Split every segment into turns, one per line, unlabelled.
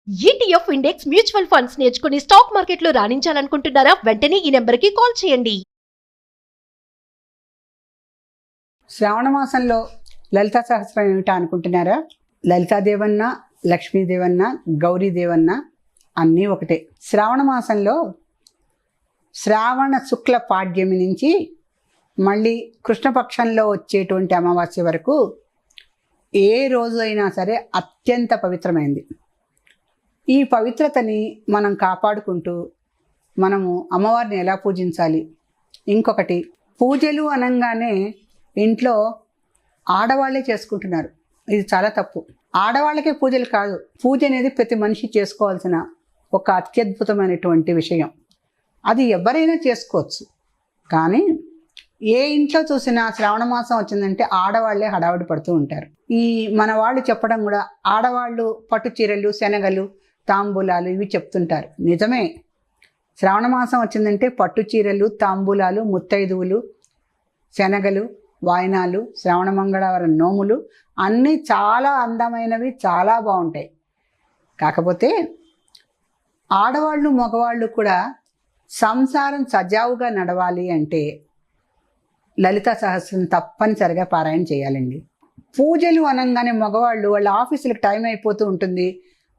ETF index mutual funds నేర్చుకుని stock మార్కెట్లో రాణించాలనుకుంటున్నారా? వెంటనే ఈ నెంబర్కి కాల్ చేయండి.
శ్రావణ మాసంలో లలితా సహస్రం ఏమిటా అనుకుంటున్నారా? లలితాదేవన్న, లక్ష్మీదేవన్న, గౌరీదేవన్న అన్నీ ఒకటే. శ్రావణ మాసంలో శ్రావణ శుక్ల పాడ్యమి నుంచి మళ్ళీ కృష్ణపక్షంలో వచ్చేటువంటి అమావాస్య వరకు ఏ రోజు అయినా సరే అత్యంత పవిత్రమైంది. ఈ పవిత్రతని మనం కాపాడుకుంటూ మనము అమ్మవారిని ఎలా పూజించాలి? ఇంకొకటి, పూజలు అనగానే ఇంట్లో ఆడవాళ్ళే చేసుకుంటున్నారు. ఇది చాలా తప్పు. ఆడవాళ్ళకే పూజలు కాదు, పూజ అనేది ప్రతి మనిషి చేసుకోవాల్సిన ఒక అత్యద్భుతమైనటువంటి విషయం. అది ఎవరైనా చేసుకోవచ్చు. కానీ ఏ ఇంట్లో చూసినా శ్రావణ మాసం వచ్చిందంటే ఆడవాళ్లే హడావిడి పడుతూ ఉంటారు. ఈ మన వాళ్ళు చెప్పడం కూడా, ఆడవాళ్ళు పట్టు చీరలు, శనగలు, తాంబూలాలు ఇవి చెప్తుంటారు. నిజమే, శ్రావణ మాసం వచ్చిందంటే పట్టు చీరలు, తాంబూలాలు, ముత్తైదువులు, శనగలు, వాయినాలు, శ్రావణ మంగళవారం నోములు అన్నీ చాలా అందమైనవి, చాలా బాగుంటాయి. కాకపోతే ఆడవాళ్ళు మగవాళ్ళు కూడా సంసారం సజావుగా నడవాలి అంటే లలితా సహస్రం తప్పనిసరిగా పారాయణ చేయాలండి. పూజలు అనగానే మగవాళ్ళు వాళ్ళ ఆఫీసులకు టైం అయిపోతూ ఉంటుంది,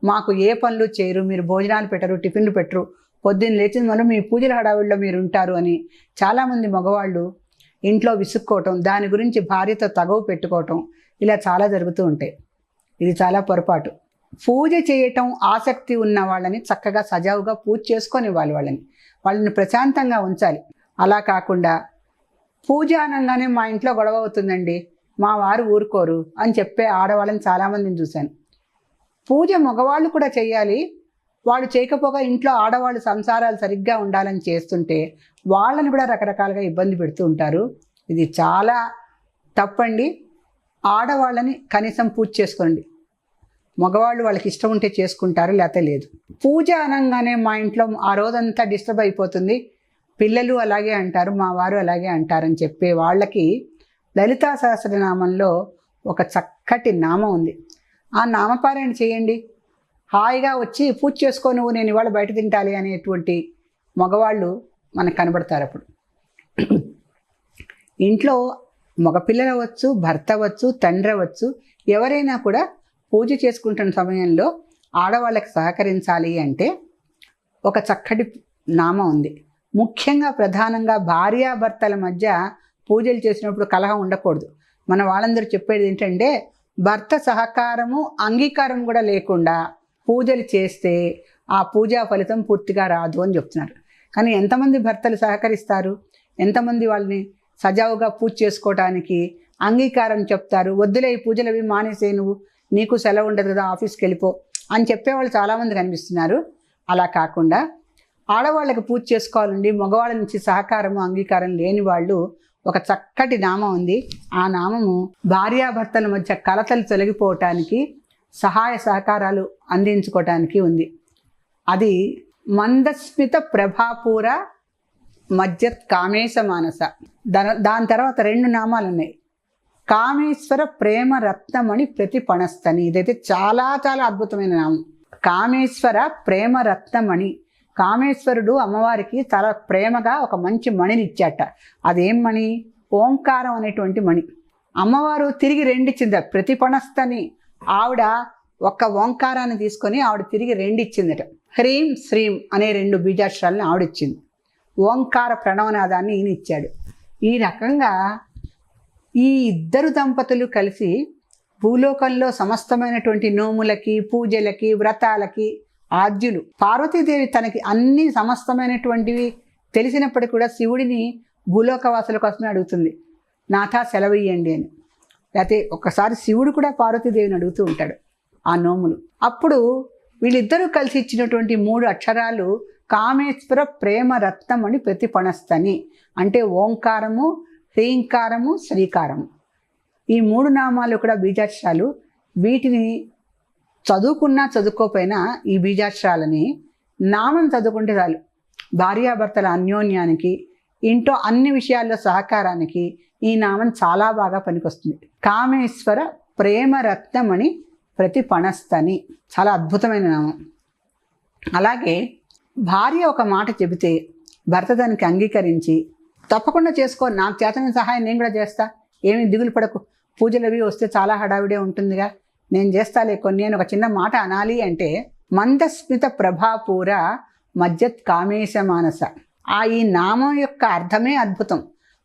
మాకు ఏ పనులు చేయరు, మీరు భోజనాలు పెట్టరు, టిఫిన్లు పెట్టరు, పొద్దున్న లేచిన మనం మీ పూజల హడావిడిలో మీరు ఉంటారు అని చాలామంది మగవాళ్ళు ఇంట్లో విసుక్కోవటం, దాని గురించి భార్యతో తగవు పెట్టుకోవటం ఇలా చాలా జరుగుతూ ఉంటాయి. ఇది చాలా పొరపాటు. పూజ చేయటం ఆసక్తి ఉన్న వాళ్ళని చక్కగా సజావుగా పూజ చేసుకొని వాళ్ళని ప్రశాంతంగా ఉంచాలి. అలా కాకుండా పూజ అనగానే మా ఇంట్లో గొడవ అవుతుందండి, మా వారు ఊరుకోరు అని చెప్పే ఆడవాళ్ళని చాలామందిని చూశాను. పూజ మగవాళ్ళు కూడా చేయాలి. వాళ్ళు చేయకపోగా ఇంట్లో ఆడవాళ్ళు సంసారాలు సరిగ్గా ఉండాలని చేస్తుంటే వాళ్ళని కూడా రకరకాలుగా ఇబ్బంది పెడుతూ ఉంటారు. ఇది చాలా తప్పండి. ఆడవాళ్ళని కనీసం పూజ చేసుకోండి. మగవాళ్ళు వాళ్ళకి ఇష్టం ఉంటే చేసుకుంటారు, లేకపోతే లేదు. పూజ అనగానే మా ఇంట్లో ఆ రోజంతా డిస్టర్బ్ అయిపోతుంది, పిల్లలు అలాగే అంటారు, మా వారు అలాగే అంటారని చెప్పే వాళ్ళకి లలితా సహస్రనామంలో ఒక చక్కటి నామం ఉంది. ఆ నామపారాయణ చేయండి. హాయిగా వచ్చి పూజ చేసుకో, నువ్వు నేను ఇవాళ బయట తింటాలి అనేటువంటి మగవాళ్ళు మనకు కనబడతారు. అప్పుడు ఇంట్లో మగపిల్లలు అవ్వచ్చు, భర్త అవ్వచ్చు, తండ్రి అవ్వచ్చు, ఎవరైనా కూడా పూజ చేసుకుంటున్న సమయంలో ఆడవాళ్ళకి సహకరించాలి అంటే ఒక చక్కటి నామం ఉంది. ముఖ్యంగా ప్రధానంగా భార్యాభర్తల మధ్య పూజలు చేసినప్పుడు కలహం ఉండకూడదు. మన వాళ్ళందరూ చెప్పేది ఏంటంటే, భర్త సహకారము అంగీకారం కూడా లేకుండా పూజలు చేస్తే ఆ పూజా ఫలితం పూర్తిగా రాదు అని చెప్తున్నారు. కానీ ఎంతమంది భర్తలు సహకరిస్తారు? ఎంతమంది వాళ్ళని సజావుగా పూజ చేసుకోవడానికి అంగీకారం చెప్తారు? వద్దులే ఈ పూజలు అవి మానేసే, నువ్వు నీకు సెలవు ఉండదు కదా, ఆఫీస్కి వెళ్ళిపో అని చెప్పేవాళ్ళు చాలామంది కనిపిస్తున్నారు. అలా కాకుండా ఆడవాళ్ళకి పూజ చేసుకోవాలండి. మగవాళ్ళ నుంచి సహకారము అంగీకారం లేని వాళ్ళు ఒక చక్కటి నామం ఉంది. ఆ నామము భార్యాభర్తల మధ్య కలతలు తొలగిపోవటానికి, సహాయ సహకారాలు అందించుకోవటానికి ఉంది. అది మందస్మిత ప్రభాపూర మధ్యత్ కామేశ మానస. దాని తర్వాత 2 నామాలు ఉన్నాయి. కామేశ్వర ప్రేమ రత్నమణి ప్రతిపణస్తని. ఇదైతే చాలా చాలా అద్భుతమైన నామం. కామేశ్వర ప్రేమ రత్నమణి. కామేశ్వరుడు అమ్మవారికి చాలా ప్రేమగా ఒక మంచి మణిని ఇచ్చాట. అదేం మణి? ఓంకారం అనేటువంటి మణి. అమ్మవారు తిరిగి 2 ఇచ్చిందట. ప్రతిపణస్తని ఆవిడ ఒక్క ఓంకారాన్ని తీసుకొని ఆవిడ తిరిగి 2 ఇచ్చిందట. హ్రీం శ్రీం అనే 2 బీజాక్షరాలను ఆవిడిచ్చింది. ఓంకార ప్రణవనాదాన్ని ఈయన ఇచ్చాడు. ఈ రకంగా ఈ ఇద్దరు దంపతులు కలిసి భూలోకంలో సమస్తమైనటువంటి నోములకి, పూజలకి, వ్రతాలకి ఆద్యులు. పార్వతీదేవి తనకి అన్ని సమస్తమైనటువంటివి తెలిసినప్పటికీ కూడా శివుడిని భూలోకవాసుల కోసమే అడుగుతుంది, నాథా సెలవు ఇయ్యండి అని. లేకపోతే ఒక్కసారి శివుడు కూడా పార్వతీదేవిని అడుగుతూ ఉంటాడు ఆ నోములు. అప్పుడు వీళ్ళిద్దరూ కలిసి ఇచ్చినటువంటి 3 అక్షరాలు కామేశ్వర ప్రేమ రత్నం అని ప్రతిపణస్తని. అంటే ఓంకారము, హ్రీంకారము, శ్రీకారము. ఈ 3 నామాలు కూడా బీజాక్షరాలు. వీటిని చదువుకున్నా చదువుకోపోయినా ఈ బీజాక్షరాలని నామం చదువుకుంటే చాలు. భార్యాభర్తల అన్యోన్యానికి, ఇంట్లో అన్ని విషయాల్లో సహకారానికి ఈ నామం చాలా బాగా పనికొస్తుంది. కామేశ్వర ప్రేమ రత్నమణి ప్రతిపణస్తని. చాలా అద్భుతమైన నామం. అలాగే భార్య ఒక మాట చెబితే భర్త దానికి అంగీకరించి తప్పకుండా చేసుకో, నాకు చేతన సహాయం నేను కూడా చేస్తా, ఏమీ దిగులు పడకు, పూజలు అవి వస్తే చాలా హడావిడే ఉంటుందిగా, నేను చేస్తాలే కొన్ని అని ఒక చిన్న మాట అనాలి అంటే మందస్మిత ప్రభాపూర మజ్జత్ కామేశ మానస. ఈ నామం యొక్క అర్థమే అద్భుతం.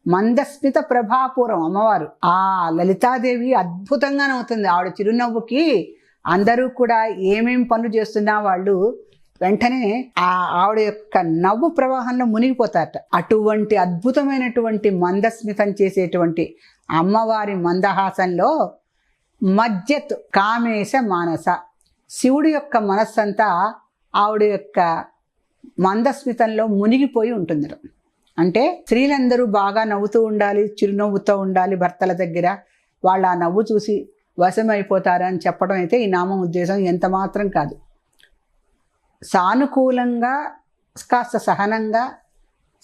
మందస్మిత ప్రభాపూరం అమ్మవారు, ఆ లలితాదేవి అద్భుతంగా నవ్వుతుంది. ఆవిడ చిరునవ్వుకి అందరూ కూడా ఏమేం పనులు చేస్తున్నా వాళ్ళు వెంటనే ఆవిడ యొక్క నవ్వు ప్రవాహంలో మునిగిపోతారట. అటువంటి అద్భుతమైనటువంటి మందస్మితం చేసేటువంటి అమ్మవారి మందహాసంలో మజ్జత్ కామేశ మానస, శివుడి యొక్క మనస్సంతా ఆవిడ యొక్క మందస్మితంలో మునిగిపోయి ఉంటుంది. అంటే స్త్రీలందరూ బాగా నవ్వుతూ ఉండాలి, చిరునవ్వుతూ ఉండాలి భర్తల దగ్గర, వాళ్ళు ఆ నవ్వు చూసి వశమైపోతారని చెప్పడం అయితే ఈ నామం ఉద్దేశం ఎంత మాత్రం కాదు. సానుకూలంగా కాస్త సహనంగా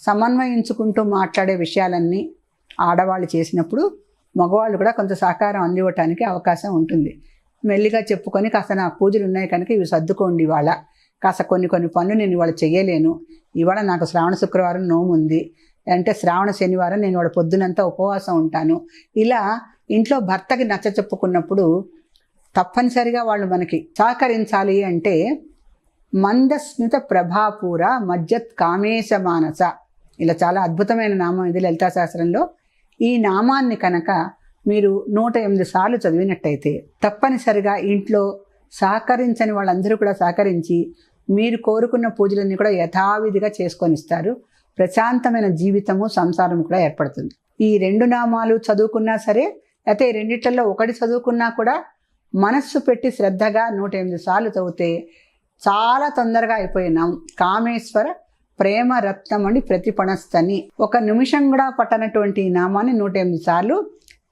సమన్వయించుకుంటూ మాట్లాడే విషయాలన్నీ ఆడవాళ్ళు చేసినప్పుడు మగవాళ్ళు కూడా కొంత సహకారం అందివ్వటానికి అవకాశం ఉంటుంది. మెల్లిగా చెప్పుకొని కాస్త నా పూజలు ఉన్నాయి కనుక ఇవి సర్దుకోండి, ఇవాళ కాస్త కొన్ని పనులు నేను ఇవాళ చేయలేను, ఇవాళ నాకు శ్రావణ శుక్రవారం నోము ఉంది, అంటే శ్రావణ శనివారం నేను ఇవాళ పొద్దునంతా ఉపవాసం ఉంటాను. ఇలా ఇంట్లో భర్తకి నచ్చ చెప్పుకున్నప్పుడు తప్పనిసరిగా వాళ్ళు మనకి సహకరించాలి. అంటే మందస్మిత ప్రభాపూర మజ్జత్ కామేశ మానస, ఇలా చాలా అద్భుతమైన నామం ఇది లలితా శాస్త్రంలో. ఈ నామాన్ని కనుక మీరు 108 సార్లు చదివినట్టయితే తప్పనిసరిగా ఇంట్లో సహకరించని వాళ్ళందరూ కూడా సహకరించి మీరు కోరుకున్న పూజలన్నీ కూడా యథావిధిగా చేసుకొని ఇస్తారు. ప్రశాంతమైన జీవితము సంసారం కూడా ఏర్పడుతుంది. ఈ 2 నామాలు చదువుకున్నా సరే, అయితే ఈ రెండిట్లలో ఒకటి చదువుకున్నా కూడా మనస్సు పెట్టి శ్రద్ధగా 108 సార్లు చదివితే చాలా తొందరగా అయిపోయినాం. కామేశ్వర ప్రేమ రత్నం అని ప్రతిపణస్తని, ఒక నిమిషం కూడా పట్టనటువంటి ఈ నామాన్ని 108 సార్లు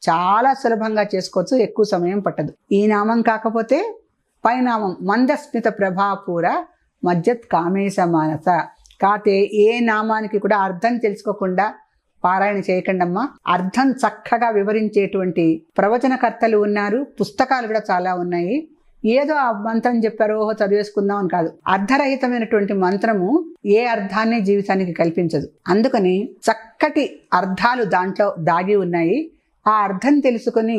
చాలా సులభంగా చేసుకోవచ్చు, ఎక్కువ సమయం పట్టదు. ఈ నామం కాకపోతే పై నామం మందస్మిత ప్రభాపూర మజ్జత్ కామేశ మానస. కాతే ఏ నామానికి కూడా అర్థం తెలుసుకోకుండా పారాయణ చేయకండమ్మా. అర్థం చక్కగా వివరించేటువంటి ప్రవచనకర్తలు ఉన్నారు, పుస్తకాలు కూడా చాలా ఉన్నాయి. ఏదో ఆ మంత్రం చెప్పారో చదివేసుకుందాం అని కాదు. అర్థరహితమైనటువంటి మంత్రము ఏ అర్థాన్ని జీవితానికి కల్పించదు. అందుకని చక్కటి అర్థాలు దాంట్లో దాగి ఉన్నాయి. ఆ అర్థం తెలుసుకొని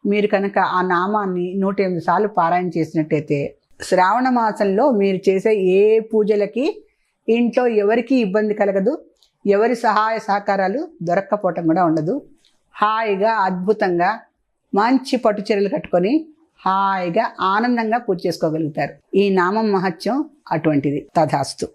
మీరు కనుక ఆ నామాన్ని 108 సార్లు పారాయణ చేసినట్టయితే శ్రావణ మాసంలో మీరు చేసే ఏ పూజలకి ఇంట్లో ఎవరికి ఇబ్బంది కలగదు, ఎవరి సహాయ సహకారాలు దొరక్కపోవటం కూడా ఉండదు. హాయిగా అద్భుతంగా మంచి పట్టు చీరలు కట్టుకొని హాయిగా ఆనందంగా పూజ చేసుకోగలుగుతారు. ఈ నామం మహత్యం అటువంటిది. తథాస్తు.